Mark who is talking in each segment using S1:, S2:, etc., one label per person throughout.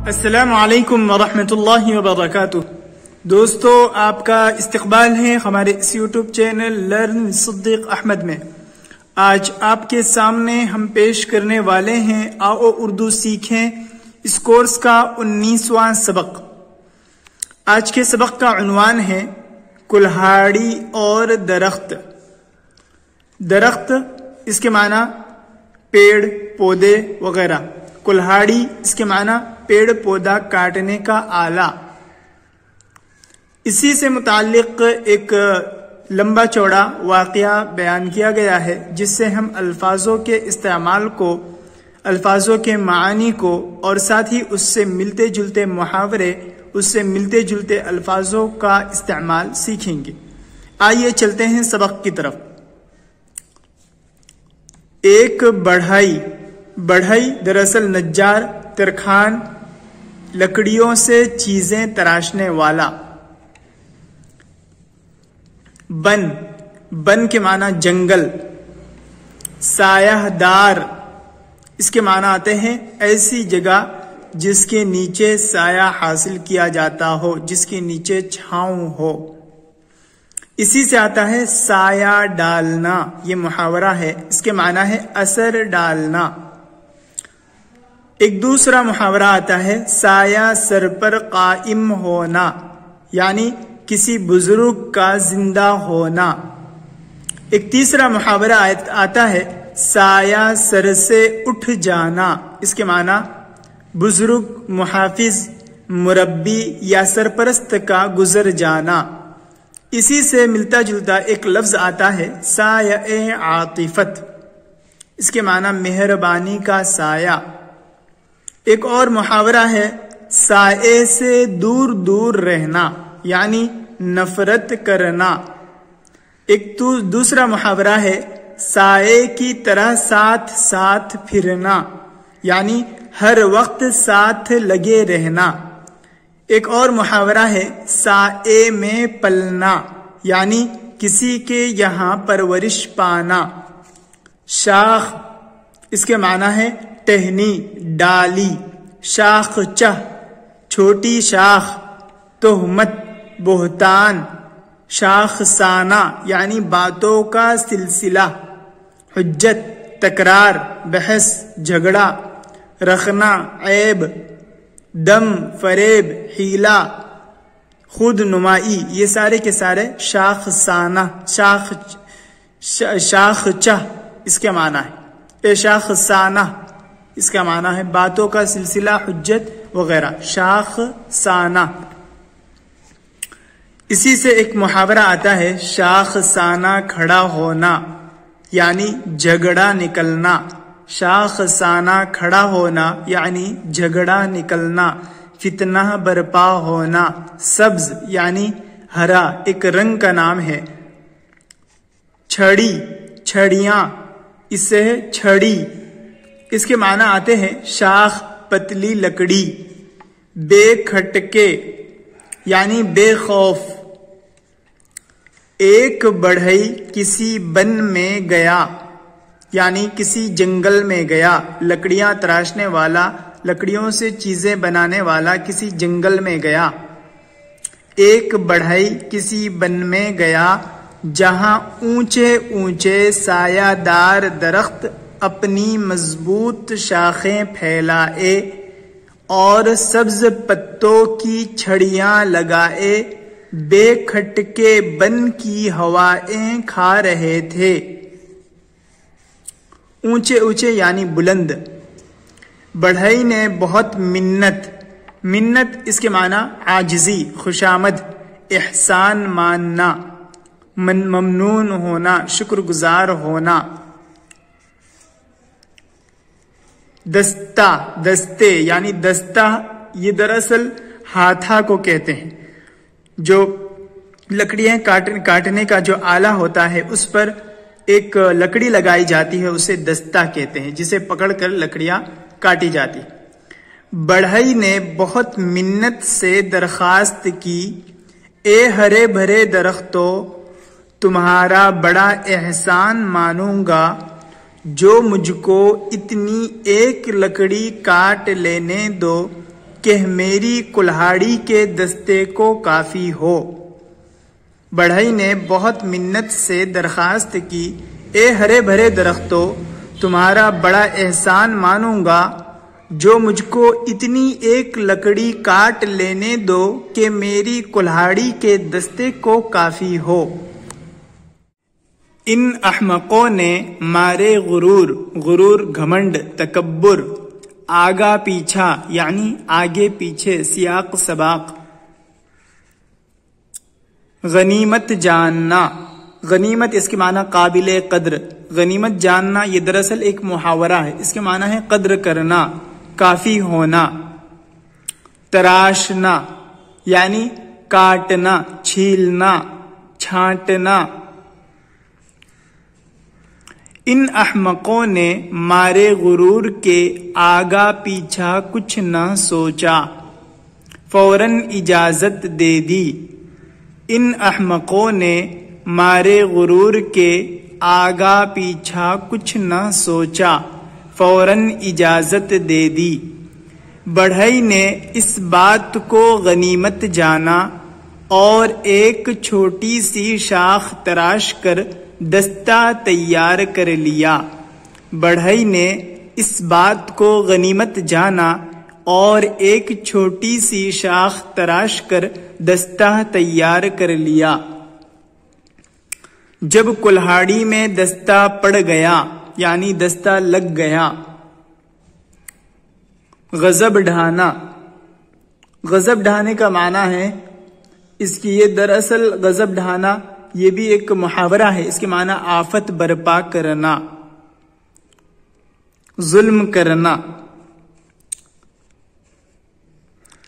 S1: السلام علیکم ورحمۃ اللہ وبرکاتہ۔ دوستو، آپ کا استقبال ہے ہمارے اس یوٹیوب چینل لرن صدیق احمد میں۔ آج آپ کے سامنے ہم پیش کرنے والے ہیں آؤ اردو سیکھیں اس کورس کا 19واں سبق۔ آج کے سبق کا عنوان ہے کلہاڑی اور درخت۔ درخت اس کے معنی پیڑ پودے وغیرہ، کلہاڑی اس کے معنی پیڑ پودا کاٹنے کا آلہ۔ اسی سے متعلق ایک لمبا چوڑا واقعہ بیان کیا گیا ہے، جس سے ہم الفاظوں کے استعمال کو، الفاظوں کے معانی کو اور ساتھ ہی اس سے ملتے جلتے محاورے، اس سے ملتے جلتے الفاظوں کا استعمال سیکھیں گے۔ آئیے چلتے ہیں سبق کی طرف۔ ایک بڑھئی دراصل نجار، ترکھان، لکڑیوں سے چیزیں تراشنے والا۔ بن کے معنی جنگل۔ سایہ دار اس کے معنی آتے ہیں ایسی جگہ جس کے نیچے سایہ حاصل کیا جاتا ہو، جس کے نیچے چھاؤں ہو۔ اسی سے آتا ہے سایہ ڈالنا، یہ محاورہ ہے، اس کے معنی ہے اثر ڈالنا۔ ایک دوسرا محاورہ آتا ہے سایہ سر پر قائم ہونا، یعنی کسی بزرگ کا زندہ ہونا۔ ایک تیسرا محاورہ آتا ہے سایہ سر سے اٹھ جانا، اس کے معنی بزرگ، محافظ، مربی یا سرپرست کا گزر جانا۔ اسی سے ملتا جلتا ایک لفظ آتا ہے سایہ عاطفت، اس کے معنی مہربانی کا سایہ۔ ایک اور محاورہ ہے سائے سے دور دور رہنا، یعنی نفرت کرنا۔ ایک دوسرا محاورہ ہے سائے کی طرح ساتھ ساتھ پھرنا، یعنی ہر وقت ساتھ لگے رہنا۔ ایک اور محاورہ ہے سائے میں پلنا، یعنی کسی کے یہاں پرورش پانا۔ شاخ اس کے معنی ہے ٹہنی، ڈالی۔ شاخ چہ چھوٹی شاخ، تہمت، بہتان۔ شاخ سانہ یعنی باتوں کا سلسلہ۔ حجت تکرار، بحث، جھگڑا۔ رخنا عیب، دم، فریب، حیلہ، خود نمائی۔ یہ سارے کے سارے شاخ سانہ، شاخ چہ اس کے معنی ہے۔ شاخ سانہ اس کا معنی ہے باتوں کا سلسلہ، حجت وغیرہ۔ شاخ سانہ۔ اسی سے ایک محاورہ آتا ہے شاخ سانہ کھڑا ہونا، یعنی جھگڑا نکلنا۔ شاخ سانہ کھڑا ہونا یعنی جھگڑا نکلنا، فتنہ برپا ہونا۔ سبز یعنی ہرا، ایک رنگ کا نام ہے۔ چھڑی، چھڑیاں، اس سے ہے چھڑی، اس کے معنی آتے ہیں شاخ پتلی لکڑی۔ بے کھٹکے یعنی بے خوف۔ ایک بڑھئی کسی بن میں گیا، یعنی کسی جنگل میں گیا۔ لکڑیاں تراشنے والا، لکڑیوں سے چیزیں بنانے والا کسی جنگل میں گیا۔ ایک بڑھئی کسی بن میں گیا جہاں اونچے اونچے سایہ دار درخت اپنی مضبوط شاخیں پھیلائے اور سبز پتوں کی چھڑیاں لگائے بے کھٹکے بن کی ہوائیں کھا رہے تھے۔ اونچے اونچے یعنی بلند۔ بڑھئی نے بہت منت اس کے معنی عاجزی، خوشامد، احسان ماننا، ممنون ہونا، شکر گزار ہونا۔ دستے یعنی دستہ، یہ دراصل ہاتھا کو کہتے ہیں۔ جو لکڑیاں کاٹنے کا جو آلہ ہوتا ہے، اس پر ایک لکڑی لگائی جاتی ہے، اسے دستہ کہتے ہیں، جسے پکڑ کر لکڑیاں کاٹی جاتی۔ بڑھئی نے بہت منت سے درخواست کی، اے ہرے بھرے درختوں، تمہارا بڑا احسان مانوں گا جو مجھ کو اتنی ایک لکڑی کاٹ لینے دو کہ میری کلہاڑی کے دستے کو کافی ہو۔ بڑھئی نے بہت منت سے درخواست کی، اے ہرے بھرے درختوں، تمہارا بڑا احسان مانوں گا جو مجھ کو اتنی ایک لکڑی کاٹ لینے دو کہ میری کلہاڑی کے دستے کو کافی ہو۔ ان احمقوں نے مارے غرور گھمنڈ، تکبر، آگا پیچھا یعنی آگے پیچھے، سیاق سباق، غنیمت جاننا، غنیمت اس کے معنی قابل قدر، غنیمت جاننا یہ دراصل ایک محاورہ ہے، اس کے معنی ہے قدر کرنا، کافی ہونا۔ تراشنا یعنی کاٹنا، چھیلنا، چھانٹنا۔ ان احمقوں نے مارے غرور کے آگا پیچھا کچھ نہ سوچا، فوراً اجازت دے دی۔ ان احمقوں نے مارے غرور کے آگا پیچھا کچھ نہ سوچا، فوراً اجازت دے دی۔ بڑھئی نے اس بات کو غنیمت جانا اور ایک چھوٹی سی شاخ تراش کر دستہ تیار کر لیا۔ بڑھئی نے اس بات کو غنیمت جانا اور ایک چھوٹی سی شاخ تراش کر دستہ تیار کر لیا۔ جب کلہاڑی میں دستہ پڑ گیا یعنی دستہ لگ گیا۔ غضب ڈھانا، غضب ڈھانے کا معنی ہے اس کی یہ دراصل غضب ڈھانا یہ بھی ایک محاورہ ہے، اس کے معنی آفت برپا کرنا، ظلم کرنا۔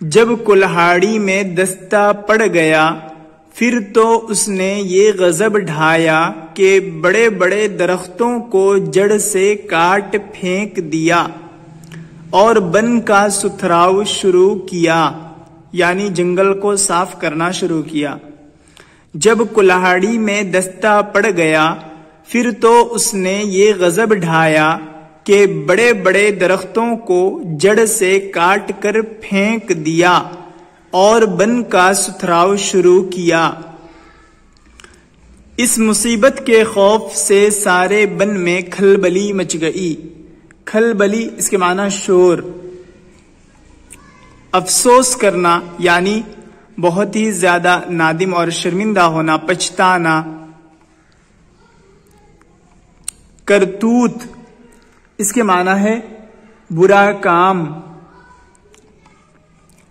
S1: جب کلہاڑی میں دستہ پڑ گیا پھر تو اس نے یہ غضب ڈھایا کہ بڑے بڑے درختوں کو جڑ سے کاٹ پھینک دیا اور بن کا ستھراؤ شروع کیا یعنی جنگل کو صاف کرنا شروع کیا۔ جب کلہاڑی میں دستہ پڑ گیا پھر تو اس نے یہ غضب ڈھایا کہ بڑے بڑے درختوں کو جڑ سے کاٹ کر پھینک دیا اور بن کا ستھراؤ شروع کیا۔ اس مصیبت کے خوف سے سارے بن میں کھلبلی مچ گئی۔ کھلبلی اس کے معنی شور، افسوس کرنا یعنی بہت ہی زیادہ نادم اور شرمندہ ہونا، پچھتانا۔ کرتوت اس کے معنی ہے برا کام۔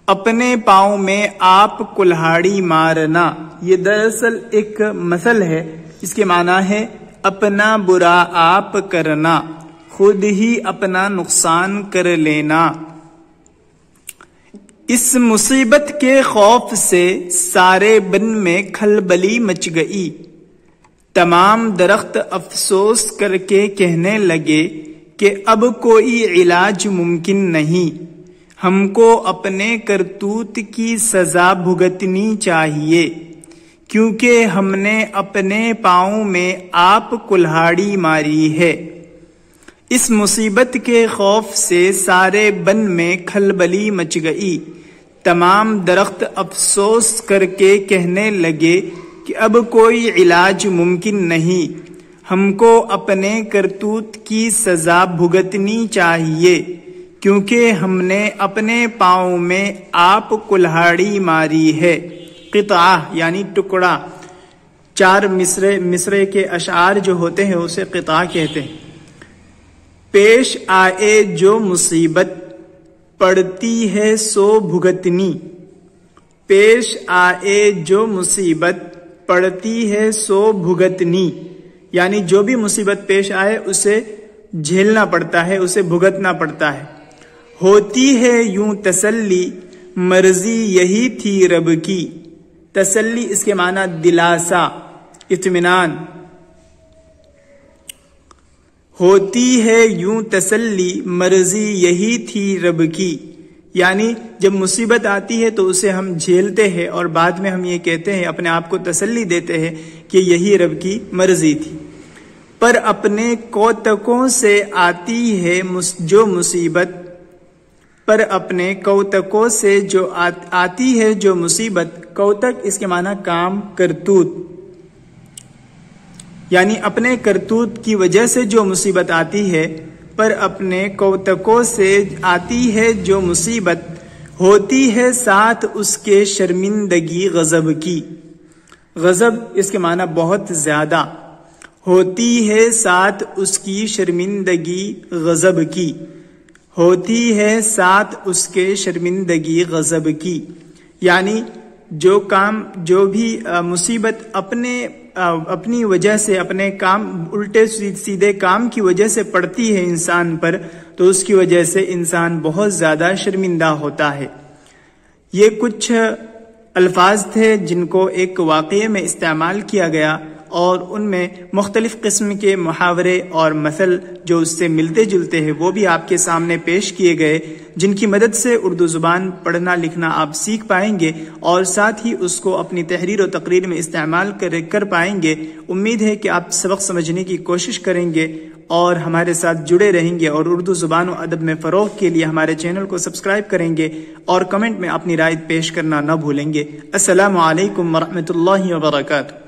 S1: اپنے پاؤں میں آپ کلہاڑی مارنا یہ دراصل ایک مثل ہے، اس کے معنی ہے اپنا برا آپ کرنا، خود ہی اپنا نقصان کر لینا۔ اس مصیبت کے خوف سے سارے بن میں کھلبلی مچ گئی۔ تمام درخت افسوس کر کے کہنے لگے کہ اب کوئی علاج ممکن نہیں، ہم کو اپنے کرتوت کی سزا بھگتنی چاہیے، کیونکہ ہم نے اپنے پاؤں میں آپ کلہاڑی ماری ہے۔ اس مصیبت کے خوف سے سارے بن میں کھلبلی مچ گئی۔ تمام درخت افسوس کر کے کہنے لگے کہ اب کوئی علاج ممکن نہیں، ہم کو اپنے کرتوت کی سزا بھگتنی چاہیے، کیونکہ ہم نے اپنے پاؤں میں آپ کلہاڑی ماری ہے۔ قطعہ یعنی ٹکڑا، 4 مصرے کے اشعار جو ہوتے ہیں اسے قطعہ کہتے ہیں۔ پیش آئے جو مصیبت پڑتی ہے سو بھگتنی، پیش آئے جو مصیبت پڑتی ہے سو بھگتنی، یعنی جو بھی مصیبت پیش آئے اسے جھیلنا پڑتا ہے، اسے بھگتنا پڑتا ہے۔ ہوتی ہے یوں تسلی مرضی یہی تھی رب کی، تسلی اس کے معنی دلاسا، اطمینان۔ ہوتی ہے یوں تسلی مرضی یہی تھی رب کی، یعنی جب مصیبت آتی ہے تو اسے ہم جھیلتے ہیں اور بعد میں ہم یہ کہتے ہیں، اپنے آپ کو تسلی دیتے ہیں کہ یہی رب کی مرضی تھی۔ پر اپنے کوتکوں سے آتی ہے جو مصیبت، پر اپنے کوتکوں سے جو آتی ہے جو مصیبت، کوتک اس کے معنی کام، کرتوت، یعنی اپنے کرتوت کی وجہ سے جو مصیبت آتی ہے، پر اپنے کوتکوں سے آتی ہے جو مصیبت، ہوتی ہے ساتھ اس کے شرمندگی غضب کی۔ غضب اس کے معنی بہت زیادہ، ہوتی ہے ساتھ اس کی شرمندگی غضب کی، ہوتی ہے ساتھ اس کے شرمندگی غضب کی، یعنی جو بھی مصیبت اپنی وجہ سے، اپنے کام، الٹے سیدھے کام کی وجہ سے پڑتی ہے انسان پر، تو اس کی وجہ سے انسان بہت زیادہ شرمندہ ہوتا ہے۔ یہ کچھ الفاظ تھے جن کو ایک واقعے میں استعمال کیا گیا، اور ان میں مختلف قسم کے محاورے اور مثل جو اس سے ملتے جلتے ہیں وہ بھی آپ کے سامنے پیش کیے گئے، جن کی مدد سے اردو زبان پڑھنا لکھنا آپ سیکھ پائیں گے اور ساتھ ہی اس کو اپنی تحریر و تقریر میں استعمال کر پائیں گے۔ امید ہے کہ آپ سبق سمجھنے کی کوشش کریں گے اور ہمارے ساتھ جڑے رہیں گے، اور اردو زبان و ادب میں فروغ کے لیے ہمارے چینل کو سبسکرائب کریں گے اور کمنٹ میں اپنی رائے پیش کرنا نہ بھولیں گے۔ السلام علیکم ورحمۃ اللہ وبرکاتہ۔